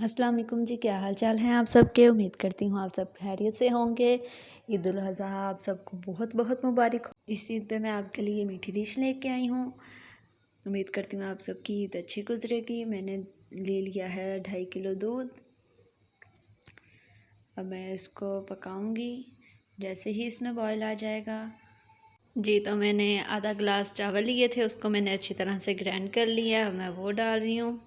अस्सलाम वालेकुम जी, क्या हाल चाल हैं आप सबके। उम्मीद करती हूँ आप सब खैरियत से होंगे। ईद उल अज़हा आप सबको बहुत बहुत मुबारक हो। इस ईद पे मैं आपके लिए मीठी डिश लेके आई हूँ। उम्मीद करती हूँ आप सबकी ईद अच्छी गुजरेगी। मैंने ले लिया है 2.5 किलो दूध। अब मैं इसको पकाऊंगी। जैसे ही इसमें बॉयल आ जाएगा जी, तो मैंने आधा गिलास चावल लिए थे, उसको मैंने अच्छी तरह से ग्राइंड कर लिया। अब मैं वो डाल रही हूँ।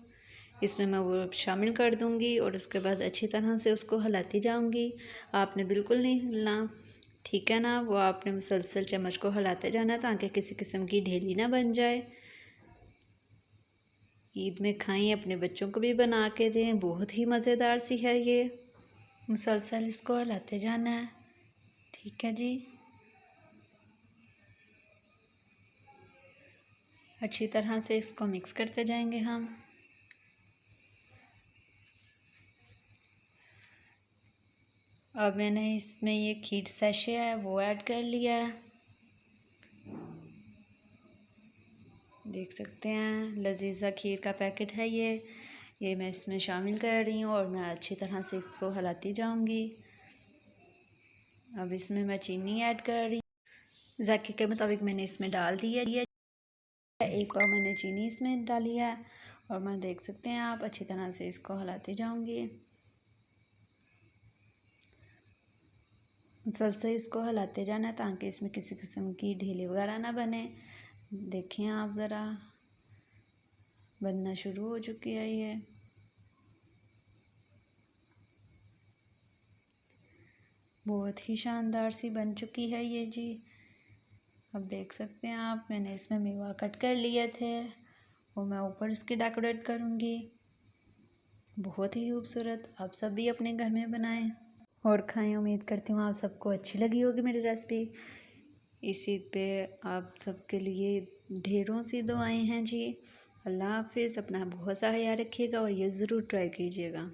इसमें मैं वो शामिल कर दूँगी और उसके बाद अच्छी तरह से उसको हिलाती जाऊँगी। आपने बिल्कुल नहीं हिलना, ठीक है ना। वो आपने मुसलसल चम्मच को हिलाते जाना ताकि किसी किस्म की ढेली ना बन जाए। ईद में खाएं, अपने बच्चों को भी बना के दें, बहुत ही मज़ेदार सी है ये। मुसलसल इसको हिलाते जाना है, ठीक है जी। अच्छी तरह से इसको मिक्स करते जाएंगे हम। अब मैंने इसमें ये खीर सैशे है वो ऐड कर लिया है, देख सकते हैं। लजीज़ा खीर का पैकेट है ये मैं इसमें शामिल कर रही हूँ और मैं अच्छी तरह से इसको हिलाती जाऊँगी। अब इसमें मैं चीनी ऐड कर रही हूँ, ज़ायके के मुताबिक मैंने इसमें डाल दिया। 1 पाव मैंने चीनी इसमें डाली है और मैं देख सकते हैं आप अच्छी तरह से इसको हिलाते जाऊँगी। मुसलसल इसको हिलाते जाना है ताकि इसमें किसी किस्म की ढीली वगैरह ना बने। देखें आप ज़रा, बनना शुरू हो चुकी है ये। बहुत ही शानदार सी बन चुकी है ये जी। अब देख सकते हैं आप, मैंने इसमें मेवा कट कर लिए थे और मैं ऊपर इसके डेकोरेट करूँगी। बहुत ही खूबसूरत। आप सब भी अपने घर में बनाएं और खाएं। उम्मीद करती हूँ आप सबको अच्छी लगी होगी मेरी रेसिपी। इस ईद पे आप सबके लिए ढेरों सी दुआएं हैं जी। अल्लाह हाफिज़। अपना बहुत सा ख्याल रखिएगा और ये ज़रूर ट्राई कीजिएगा।